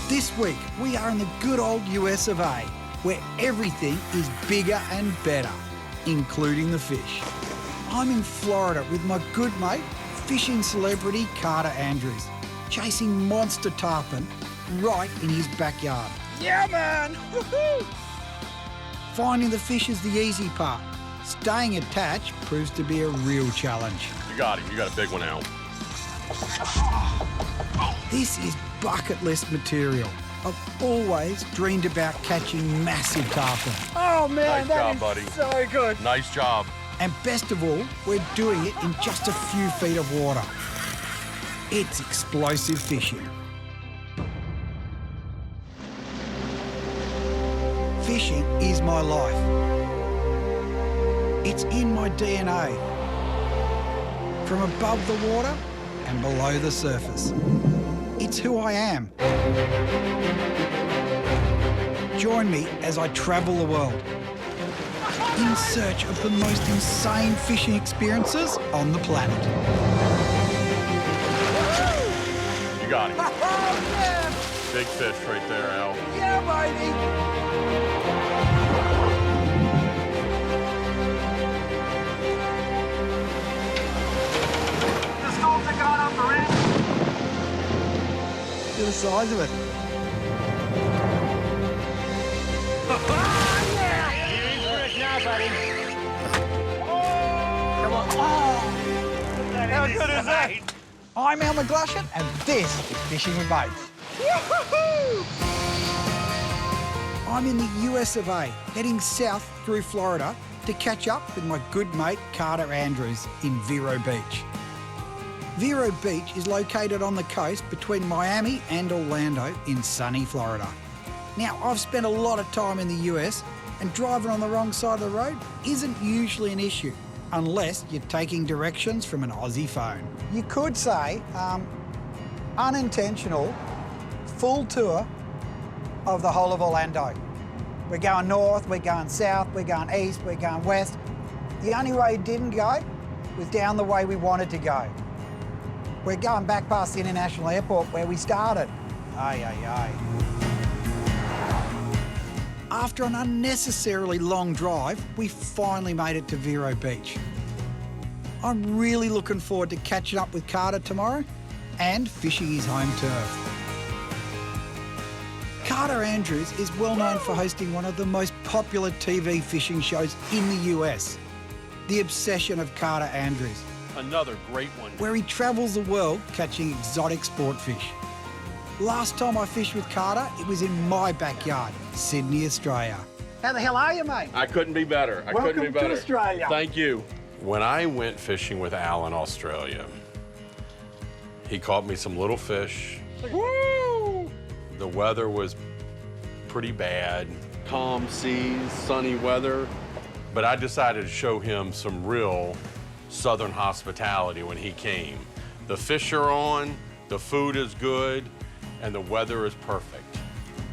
This week, we are in the good old US of A, where everything is bigger and better, including the fish. I'm in Florida with my good mate, fishing celebrity Carter Andrews, chasing monster tarpon right in his backyard. Yeah, man! Woohoo! Finding the fish is the easy part. Staying attached proves to be a real challenge. You got him. You got a big one out. This is bucket list material. I've always dreamed about catching massive tarpon. Oh, man, Nice job, buddy. So good. Nice job. And best of all, we're doing it in just a few feet of water. It's explosive fishing. Fishing is my life. It's in my DNA. From above the water and below the surface. It's who I am. Join me as I travel the world in search of the most insane fishing experiences on the planet. You got him. Oh, man! Big fish right there, Al. Yeah, baby! The storms are going up around. Look at the size of it. Come on. Oh! How good is that? I'm McGlashan, and this is Fishing with Mates. I'm in the US of A, heading south through Florida to catch up with my good mate Carter Andrews in Vero Beach. Vero Beach is located on the coast between Miami and Orlando in sunny Florida. Now, I've spent a lot of time in the US, and driving on the wrong side of the road isn't usually an issue, unless you're taking directions from an Aussie phone. You could say unintentional full tour of the whole of Orlando. We're going north, we're going south, we're going east, we're going west. The only way it didn't go was down the way we wanted to go. We're going back past the international airport where we started. Ay, ay, ay. After an unnecessarily long drive, we finally made it to Vero Beach. I'm really looking forward to catching up with Carter tomorrow and fishing his home turf. Carter Andrews is well known for hosting one of the most popular TV fishing shows in the US, The Obsession of Carter Andrews, Another great one. where he travels the world catching exotic sport fish. Last time I fished with Carter, it was in my backyard, Sydney, Australia. How the hell are you, mate? I couldn't be better. I Welcome couldn't be better. to Australia. Thank you. When I went fishing with Al in Australia, he caught me some little fish. Woo! The weather was pretty bad. Calm seas, sunny weather. But I decided to show him some real Southern hospitality when he came. The fish are on, the food is good, and the weather is perfect.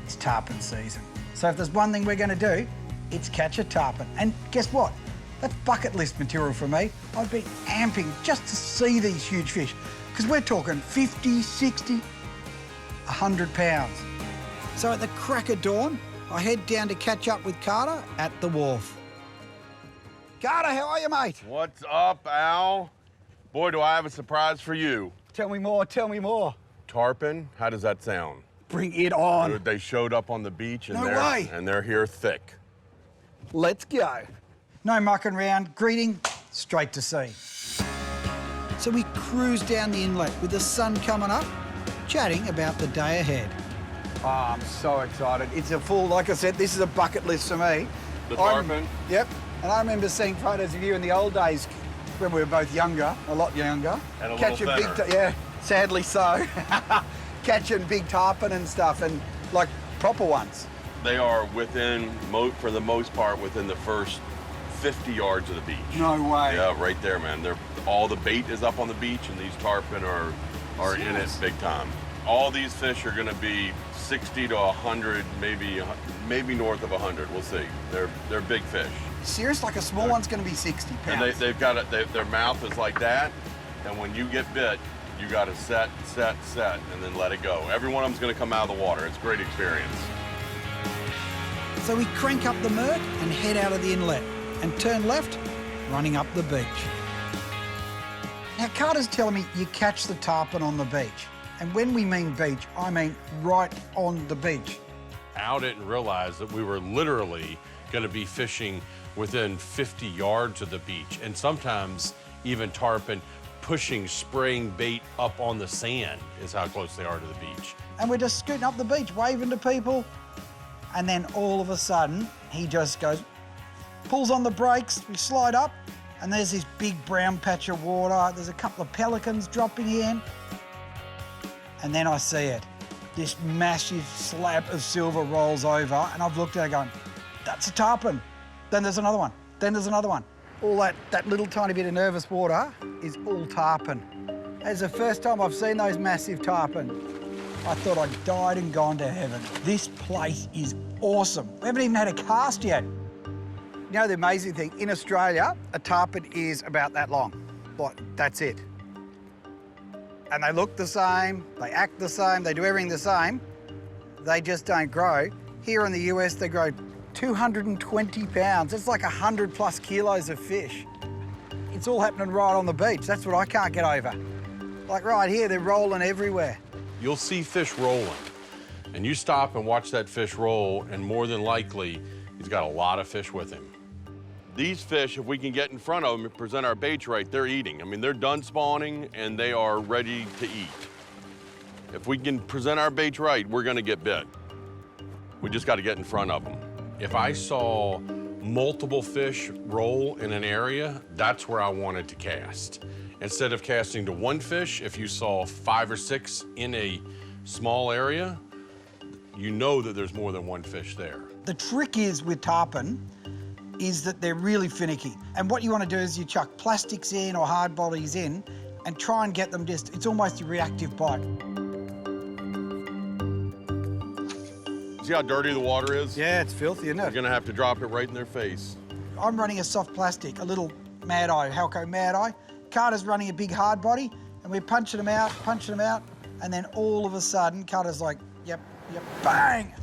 It's tarpon season. So if there's one thing we're going to do, it's catch a tarpon. And guess what? That's bucket list material for me. I've been amping just to see these huge fish, because we're talking 50, 60, 100 pounds. So at the crack of dawn, I head down to catch up with Carter at the wharf. Carter, how are you, mate? What's up, Al? Boy, do I have a surprise for you. Tell me more, tell me more. Tarpon, how does that sound? Bring it on. They showed up on the beach and No way. they're here thick. Let's go. No mucking around, greeting, straight to sea. So we cruise down the inlet with the sun coming up, chatting about the day ahead. Oh, I'm so excited. It's a full, like I said, this is a bucket list for me. The tarpon? Yep. And I remember seeing photos of you in the old days when we were both younger, a lot younger. And a catching little thinner. yeah, sadly so. Catching big tarpon and stuff, and like proper ones. They are within, for the most part, within the first 50 yards of the beach. No way. Yeah, right there, man. All the bait is up on the beach, and these tarpon are in it big time. All these fish are going to be 60 to 100, maybe north of 100. We'll see. They're big fish. Serious? Like a small one's going to be 60 pounds. And they've got their mouth is like that, and when you get bit, You got to set, and then let it go. Every one of them's going to come out of the water. It's a great experience. So we crank up the Merc and head out of the inlet and turn left, running up the beach. Now, Carter's telling me you catch the tarpon on the beach. And when we mean beach, I mean right on the beach. Al didn't realize that we were literally going to be fishing within 50 yards of the beach, and sometimes even tarpon pushing, spraying bait up on the sand is how close they are to the beach. And we're just scooting up the beach, waving to people. And then all of a sudden, he just goes, pulls on the brakes, we slide up, and there's this big brown patch of water. There's a couple of pelicans dropping in. And then I see it. This massive slab of silver rolls over, and I've looked at it going, that's a tarpon. Then there's another one. Then there's another one. All that little tiny bit of nervous water is all tarpon. It's the first time I've seen those massive tarpon. I thought I'd died and gone to heaven. This place is awesome. We haven't even had a cast yet. You know the amazing thing, in Australia, a tarpon is about that long. Like, that's it. And they look the same, they act the same, they do everything the same. They just don't grow. Here in the US, they grow 220 pounds. It's like 100+ kilos of fish. It's all happening right on the beach. That's what I can't get over. Like right here, they're rolling everywhere. You'll see fish rolling, and you stop and watch that fish roll, and more than likely, he's got a lot of fish with him. These fish, if we can get in front of them and present our baits right, they're eating. I mean, they're done spawning, and they are ready to eat. If we can present our baits right, we're gonna get bit. We just gotta get in front of them. If I saw multiple fish roll in an area, that's where I wanted to cast. Instead of casting to one fish, if you saw 5 or 6 in a small area, you know that there's more than one fish there. The trick is with tarpon is that they're really finicky. And what you want to do is you chuck plastics in or hard bodies in and try and get them it's almost a reactive bite. See how dirty the water is? Yeah, it's filthy, isn't it? You're gonna have to drop it right in their face. I'm running a soft plastic, a little Mad Eye, Halco Mad Eye. Carter's running a big hard body, and we're punching them out, and then all of a sudden, Carter's like, yep, bang!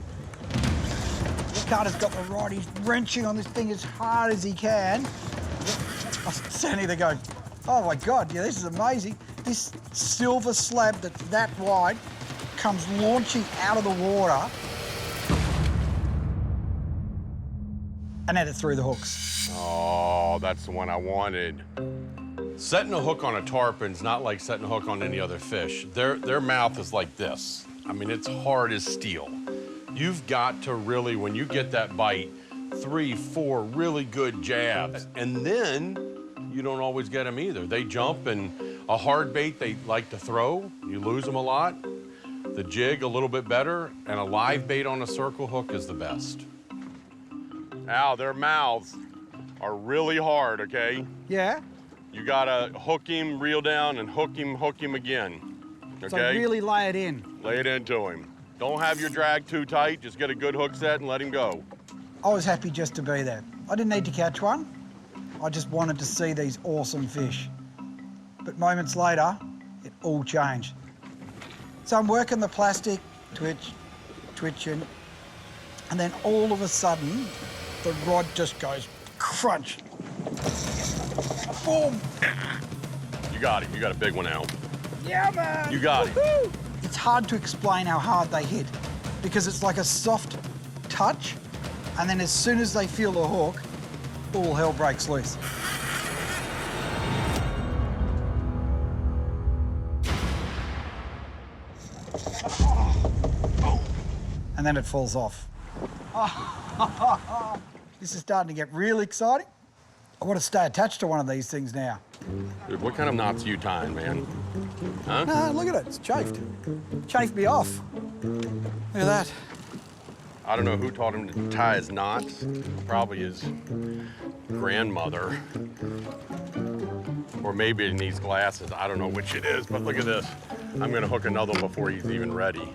Carter's got the rod, he's wrenching on this thing as hard as he can. I'm standing there going, oh my God, yeah, this is amazing. This silver slab that's that wide comes launching out of the water, and then it threw the hooks. Oh, that's the one I wanted. Setting a hook on a tarpon's not like setting a hook on any other fish. Their mouth is like this. I mean, it's hard as steel. You've got to really, when you get that bite, 3, 4 really good jabs. And then you don't always get them either. They jump, and a hard bait they like to throw, you lose them a lot. The jig a little bit better, and a live bait on a circle hook is the best. Al, their mouths are really hard, okay? Yeah? You gotta hook him, reel down, and hook him again, okay? So really lay it in. Lay it into him. Don't have your drag too tight, just get a good hook set and let him go. I was happy just to be there. I didn't need to catch one. I just wanted to see these awesome fish. But moments later, it all changed. So I'm working the plastic, twitching, and then all of a sudden, the rod just goes crunch. Boom! You got him. You got a big one, Al. Yeah, man! You got him. It's hard to explain how hard they hit because it's like a soft touch, and then as soon as they feel the hook, all hell breaks loose. And then it falls off. This is starting to get real exciting. I want to stay attached to one of these things now. Dude, what kind of knots are you tying, man? Huh? No, look at it, it's chafed. Chafed me off. Look at that. I don't know who taught him to tie his knots. Probably his grandmother. Or maybe it needs glasses. I don't know which it is, but look at this. I'm gonna hook another one before he's even ready.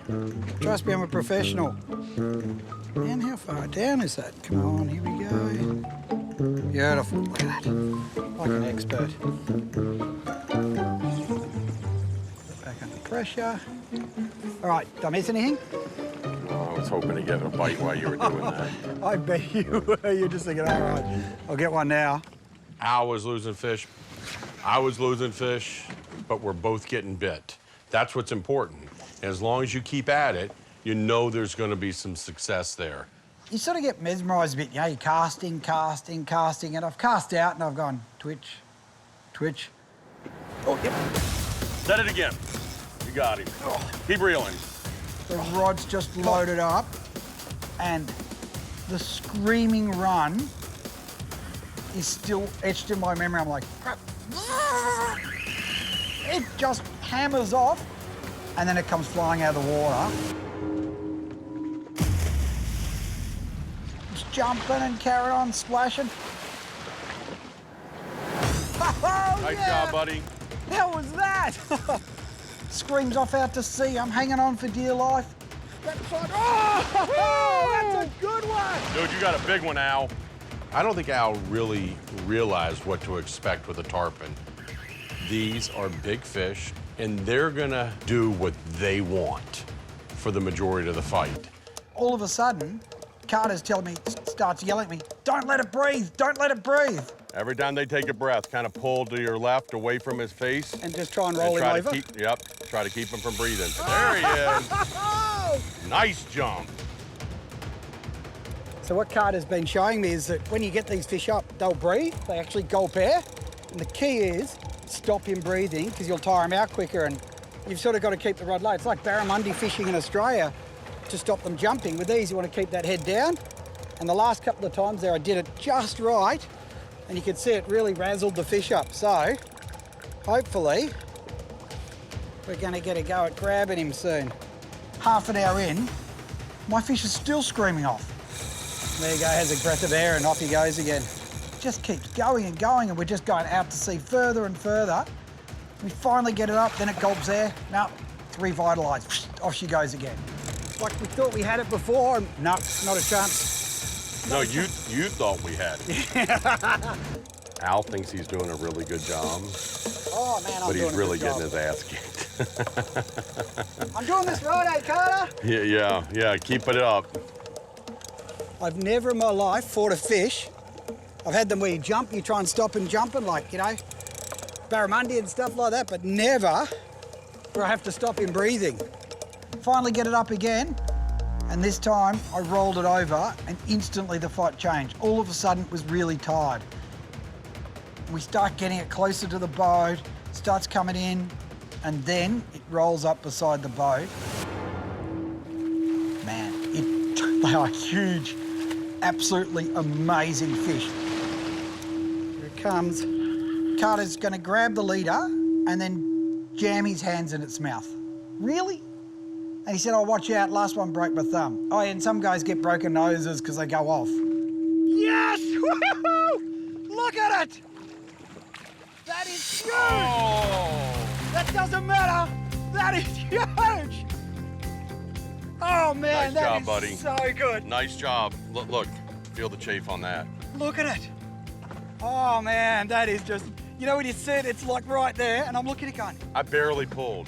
Trust me, I'm a professional. And how far down is that? Come on, here we go. Beautiful, look at that. Like an expert. pressure. All right, did I miss anything? Oh, I was hoping to get a bite while you were doing that. I bet you were. You're just thinking, all right, I'll get one now. Al was losing fish. I was losing fish, but we're both getting bit. That's what's important. And as long as you keep at it, you know there's going to be some success there. You sort of get mesmerised a bit, you know, you're casting, and I've cast out and I've gone twitch, twitch. Oh, yep. Set it again. You got him. Keep reeling. The rod's just loaded up and the screaming run is still etched in my memory. I'm like, crap. It just hammers off and then it comes flying out of the water. It's jumping and carrying on, splashing. Oh, Nice yeah. job, buddy. How was that? Screams off out to sea. I'm hanging on for dear life. That's like, oh, that's a good one. Dude, you got a big one, Al. I don't think Al really realized what to expect with a tarpon. These are big fish, and they're gonna do what they want for the majority of the fight. All of a sudden, Carter's telling me, starts yelling at me, don't let it breathe, don't let it breathe. Every time they take a breath, kind of pull to your left, away from his face. And just try and roll him over? Try to keep him from breathing. There he is. Nice jump. So what Carter's been showing me is that when you get these fish up, they'll breathe, they actually gulp air. And the key is stop him breathing because you'll tire him out quicker and you've sort of got to keep the rod low. It's like barramundi fishing in Australia to stop them jumping. With these, you want to keep that head down. And the last couple of times there, I did it just right. And you can see it really razzled the fish up. So, hopefully, we're gonna get a go at grabbing him soon. Half an hour in, my fish is still screaming off. There you go, has a breath of air and off he goes again. Just keeps going and going and we're just going out to sea further and further. We finally get it up, then it gulps air. No, it's revitalised. Off she goes again. Like we thought we had it before, and no, not a chance. No, you thought we had it. Al thinks he's doing a really good job. Oh, man, I'm but doing he's a really good getting job. his ass kicked. I'm doing this right, Carter? Yeah, keep it up. I've never in my life fought a fish. I've had them where you jump, you try and stop them jumping, like, you know, barramundi and stuff like that, but never where I have to stop him breathing. Finally get it up again. And this time, I rolled it over and instantly the fight changed. All of a sudden, it was really tired. We start getting it closer to the boat, starts coming in, and then it rolls up beside the boat. Man, they are huge, absolutely amazing fish. Here it comes. Carter's gonna grab the leader and then jam his hands in its mouth. Really? And he said, oh, watch out, last one broke my thumb. Oh, and some guys get broken noses because they go off. Yes! Woo-hoo! Look at it! That is huge! Oh! That doesn't matter! That is huge! Oh, man, Nice job, that is buddy. so good. Nice job. Look, feel the chafe on that. Look at it. Oh, man, that is just... You know when you see it, it's like right there, and I'm looking at it going... I barely pulled.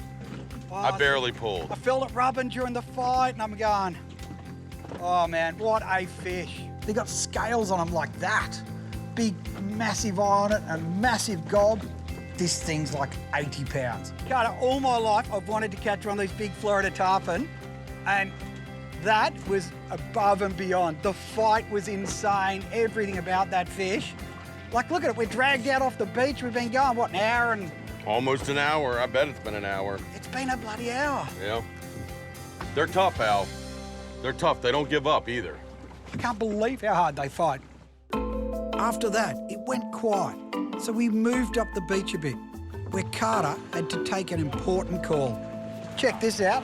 Oh, I barely pulled. I felt it rubbing during the fight, and I'm going, oh man, what a fish. They got scales on them like that. Big, massive eye on it, and massive gob. This thing's like 80 pounds. Carter, all my life, I've wanted to catch one of these big Florida tarpon, and that was above and beyond. The fight was insane, everything about that fish. Like, look at it, we're dragged out off the beach. We've been going, what, an hour and... Almost an hour. I bet it's been an hour. It's been a bloody hour. Yeah. They're tough, Al. They're tough. They don't give up either. I can't believe how hard they fight. After that, it went quiet, so we moved up the beach a bit, where Carter had to take an important call. Check this out,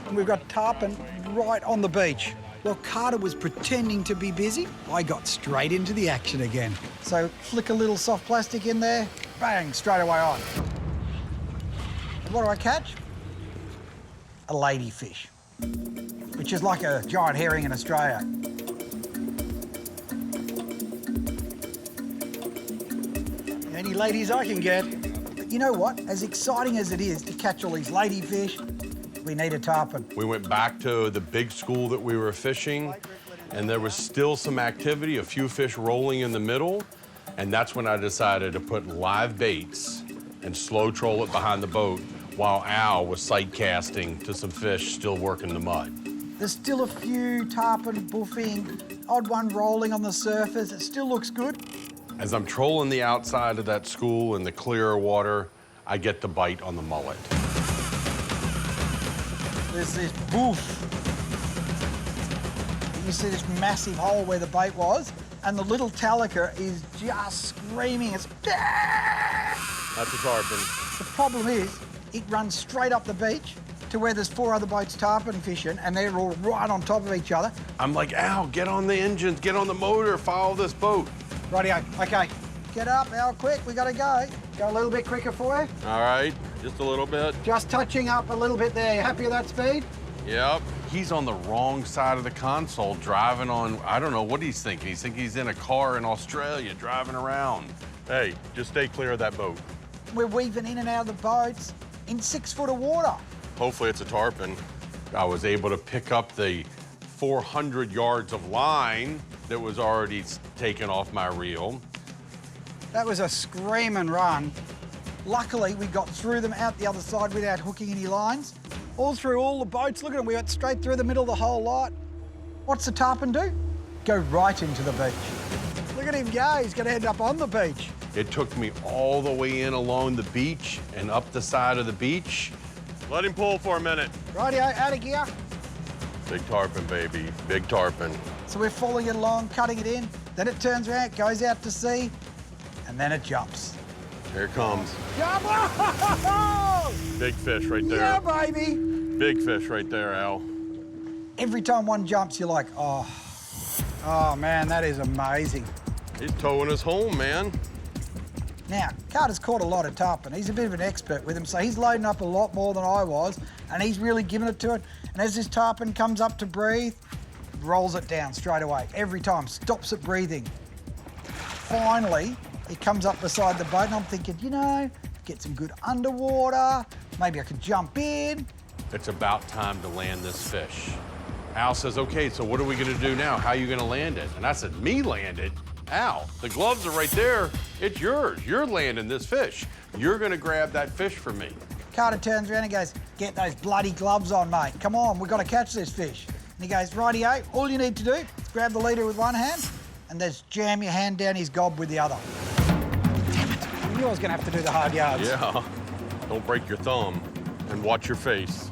and we've got tarpon right on the beach. While Carter was pretending to be busy, I got straight into the action again. So flick a little soft plastic in there, bang, straight away on. What do I catch? A ladyfish, which is like a giant herring in Australia. Any ladies I can get. But you know what? As exciting as it is to catch all these ladyfish, we need a tarpon. We went back to the big school that we were fishing, and there was still some activity, a few fish rolling in the middle, and that's when I decided to put live baits and slow troll it behind the boat while Al was sight casting to some fish still working the mud. There's still a few tarpon buffing, odd one rolling on the surface. It still looks good. As I'm trolling the outside of that school in the clearer water, I get the bite on the mullet. There's this boof. You see this massive hole where the bait was, and the little talica is just screaming. It's... That's a tarpon. The problem is, it runs straight up the beach to where there's 4 other boats tarpon fishing, and they're all right on top of each other. I'm like, Al, get on the engines, get on the motor, follow this boat. Rightio, okay. Get up, Al, quick, we gotta go. Go a little bit quicker for you. All right, just a little bit. Just touching up a little bit there. You happy with that speed? Yep. He's on the wrong side of the console, driving on, I don't know what he's thinking. He's thinking he's in a car in Australia, driving around. Hey, just stay clear of that boat. We're weaving in and out of the boats in 6 foot of water. Hopefully it's a tarpon. I was able to pick up the 400 yards of line that was already taken off my reel. That was a screaming run. Luckily, we got through them out the other side without hooking any lines. All through all the boats. Look at them, we went straight through the middle of the whole lot. What's the tarpon do? Go right into the beach. Look at him go, he's gonna end up on the beach. It took me all the way in along the beach and up the side of the beach. Let him pull for a minute. Rightio, out of gear. Big tarpon, baby, big tarpon. So we're following it along, cutting it in, then it turns around, goes out to sea, and then it jumps. Here it comes. Jump! Big fish right there. Yeah, baby! Big fish right there, Al. Every time one jumps, you're like, oh man, that is amazing. He's towing us home, man. Now, Carter's caught a lot of tarpon. He's a bit of an expert with them, so he's loading up a lot more than I was, and he's really giving it to it. And as this tarpon comes up to breathe, rolls it down straight away. Every time, stops it breathing. Finally, it comes up beside the boat, and I'm thinking, you know, get some good underwater, maybe I could jump in. It's about time to land this fish. Al says, okay, so what are we gonna do now? How are you gonna land it? And I said, me land it? Al, the gloves are right there. It's yours. You're landing this fish. You're gonna grab that fish for me. Carter turns around and goes, get those bloody gloves on, mate. Come on, we've got to catch this fish. And he goes, rightio, all you need to do is grab the leader with one hand and then jam your hand down his gob with the other. Damn it, I knew I was gonna have to do the hard yards. Yeah, don't break your thumb and watch your face.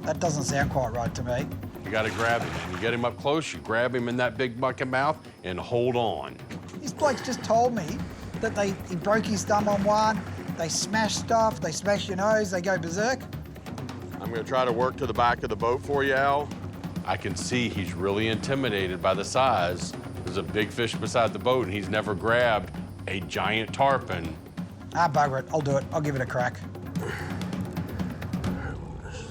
That doesn't sound quite right to me. You gotta grab him. You get him up close, you grab him in that big bucket mouth and hold on. This bloke's just told me that he broke his thumb on one, they smash stuff, they smash your nose, they go berserk. I'm gonna try to work to the back of the boat for you, Al. I can see he's really intimidated by the size. There's a big fish beside the boat and he's never grabbed a giant tarpon. Ah, bugger it, I'll do it, I'll give it a crack.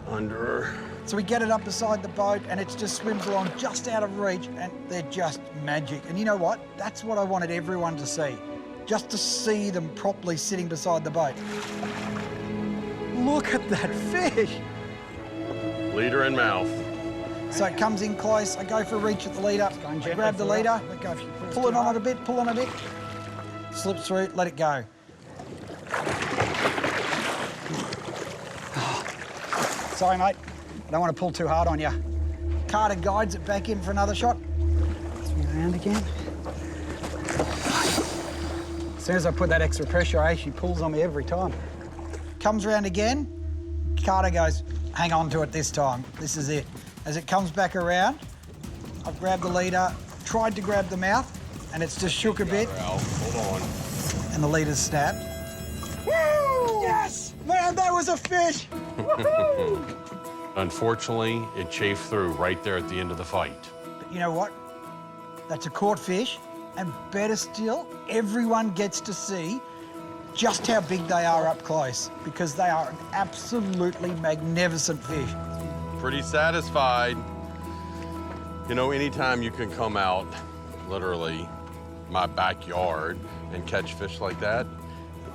Under. So we get it up beside the boat and it just swims along just out of reach and they're just magic. And you know what? That's what I wanted everyone to see. Just to see them properly sitting beside the boat. Look at that fish. Leader in mouth. So it comes in close, I go for a reach at the leader, I grab the leader, pull it on it a bit, pull on a bit, slips through, let it go. Sorry, mate. I don't want to pull too hard on you. Carter guides it back in for another shot. Swing around again. As soon as I put that extra pressure, she pulls on me every time. Comes around again. Carter goes, hang on to it this time. This is it. As it comes back around, I've grabbed the leader, tried to grab the mouth, and it's just shook a bit. Hold on. And the leader's snapped. Woo! Yes! Man, that was a fish! Woohoo! Unfortunately, it chafed through right there at the end of the fight. But you know what? That's a caught fish, and better still, everyone gets to see just how big they are up close, because they are an absolutely magnificent fish. Pretty satisfied. You know, anytime you can come out, literally, my backyard and catch fish like that,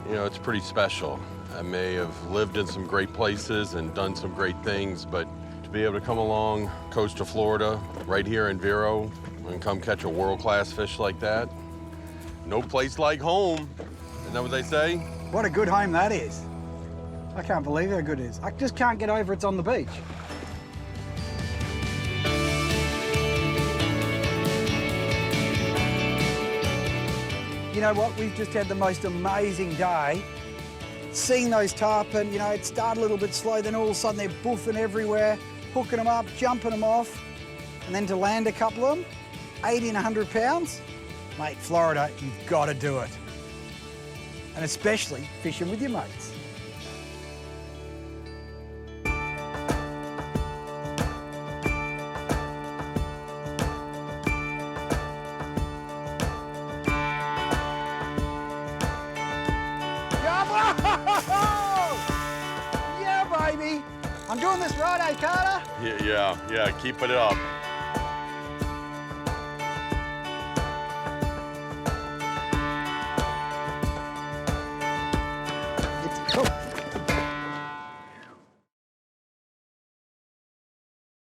you know, it's pretty special. I may have lived in some great places and done some great things, but to be able to come along coast of Florida, right here in Vero, and come catch a world-class fish like that, no place like home. Isn't that what they say? What a good home that is. I can't believe how good it is. I just can't get over it's on the beach. You know what? We've just had the most amazing day. Seeing those tarpon, you know, it started a little bit slow, then all of a sudden they're boofing everywhere, hooking them up, jumping them off, and then to land a couple of them, 80 and 100 pounds. Mate, Florida, you've got to do it. And especially fishing with your mates. Yeah, baby. I'm doing this right, eh, Carter? Yeah, keeping it up.